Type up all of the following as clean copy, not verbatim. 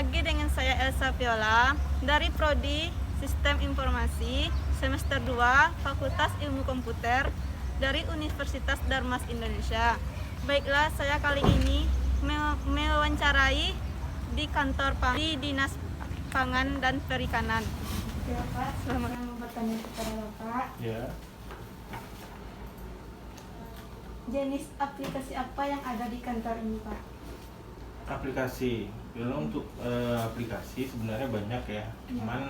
lagi dengan saya Elsa Viola dari Prodi Sistem Informasi semester 2 Fakultas Ilmu Komputer dari Universitas Darmas Indonesia. Baiklah, saya kali ini mewawancarai di kantor di Dinas Pangan dan Perikanan. Ya, Pak, selamat bertanya kepada Bapak. Ya. Jenis aplikasi apa yang ada di kantor ini, Pak? Aplikasi, untuk aplikasi sebenarnya banyak ya. Cuman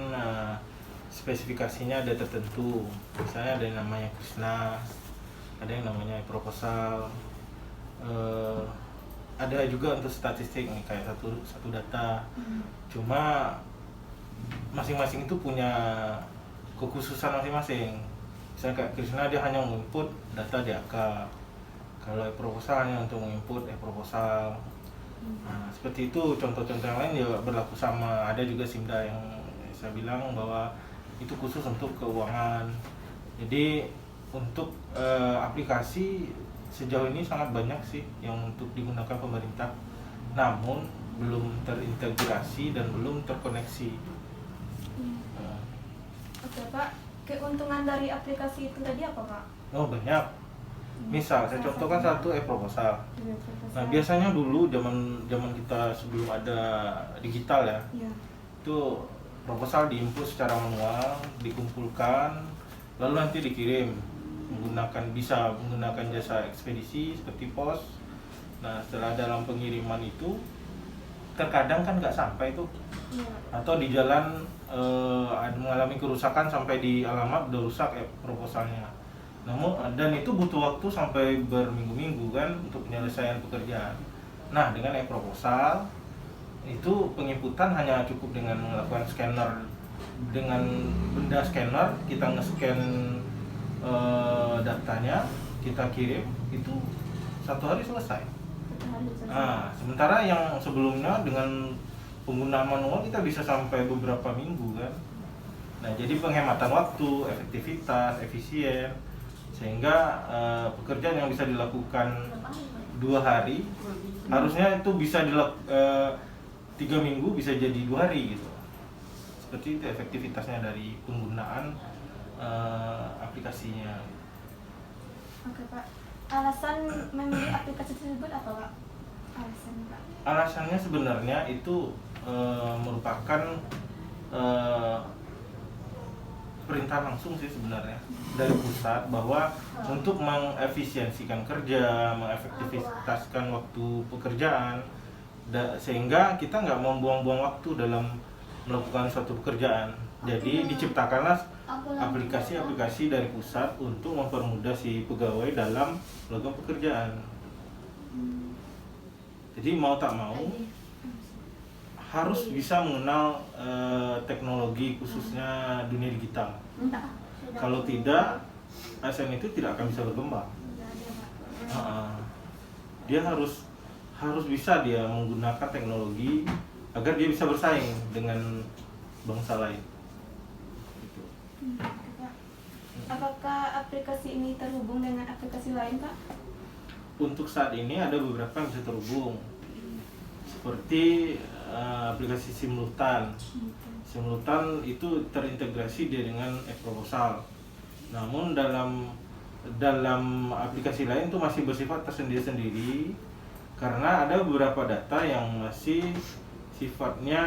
spesifikasinya ada tertentu. Misalnya ada yang namanya Krishna, ada yang namanya proposal, ada juga untuk statistik nih kayak satu data. Cuma masing-masing itu punya kekhususan masing-masing. Misalnya kayak Krishna dia hanya menginput data di AK. Kalau proposal hanya untuk menginput proposal. Nah, seperti itu. Contoh-contoh yang lain juga berlaku sama. Ada juga Simda yang saya bilang bahwa itu khusus untuk keuangan. Jadi untuk aplikasi sejauh ini sangat banyak sih yang untuk digunakan pemerintah, namun belum terintegrasi dan belum terkoneksi. Oke, Pak, keuntungan dari aplikasi itu tadi apa, Pak? Oh, banyak. Misal saya contohkan satu proposal. Nah, biasanya dulu zaman kita sebelum ada digital ya, itu proposal diinput secara manual, dikumpulkan, lalu nanti dikirim bisa menggunakan jasa ekspedisi seperti pos. Nah, setelah dalam pengiriman itu terkadang kan nggak sampai tuh, atau di jalan mengalami kerusakan sampai di alamat udah rusak proposalnya. Namun dan itu butuh waktu sampai berminggu-minggu kan untuk penyelesaian pekerjaan. Nah, dengan proposal itu penginputan hanya cukup dengan melakukan scanner, dengan benda scanner kita nge-scan datanya, kita kirim, itu 1 hari selesai. Nah, sementara yang sebelumnya dengan penggunaan manual kita bisa sampai beberapa minggu kan. Nah, jadi penghematan waktu, efektivitas, efisien, sehingga pekerjaan yang bisa dilakukan 2 hari harusnya itu bisa 3 minggu bisa jadi 2 hari gitu. Seperti itu efektivitasnya dari penggunaan aplikasinya. Oke, Pak. Alasan memilih aplikasi tersebut apa, Pak? Alasannya, Pak? Alasannya sebenarnya itu merupakan perintah langsung sih sebenarnya dari pusat bahwa untuk mengefisiensikan kerja, mengefektivitaskan waktu pekerjaan, sehingga kita nggak membuang-buang waktu dalam melakukan suatu pekerjaan. Jadi diciptakanlah aplikasi-aplikasi dari pusat untuk mempermudah si pegawai dalam melakukan pekerjaan. Jadi mau tak mau harus bisa mengenal teknologi khususnya dunia digital. Kalau tidak, ASN itu tidak akan bisa berkembang. Dia harus bisa dia menggunakan teknologi agar dia bisa bersaing dengan bangsa lain. Gitu. Apakah aplikasi ini terhubung dengan aplikasi lain, Pak? Untuk saat ini ada beberapa yang bisa terhubung, seperti aplikasi simultan. Simultan itu terintegrasi dia dengan proposal. Namun dalam aplikasi lain itu masih bersifat tersendiri-sendiri karena ada beberapa data yang masih sifatnya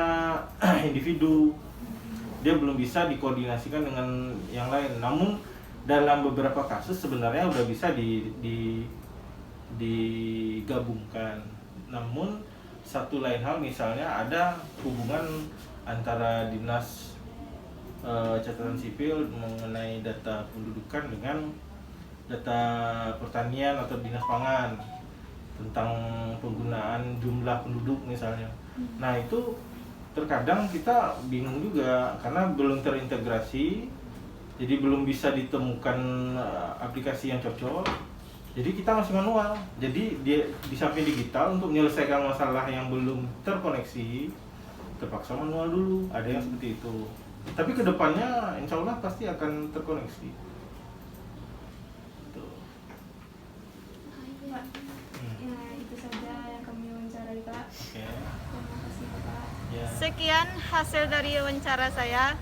individu. Dia belum bisa dikoordinasikan dengan yang lain. Namun dalam beberapa kasus sebenarnya udah bisa digabungkan. Namun satu lain hal, misalnya ada hubungan antara dinas catatan sipil mengenai data pendudukan dengan data pertanian atau dinas pangan tentang penggunaan jumlah penduduk misalnya. Nah, itu terkadang kita bingung juga karena belum terintegrasi, jadi belum bisa ditemukan aplikasi yang cocok. Jadi kita masih manual. Jadi dia di samping digital untuk menyelesaikan masalah yang belum terkoneksi, terpaksa manual dulu. Ada yang seperti itu. Tapi kedepannya insya Allah pasti akan terkoneksi. Tuh. Pak, itu saja yang kami wawancarai, Pak. Oke. Terima kasih, Pak. Ya. Sekian hasil dari wawancara saya.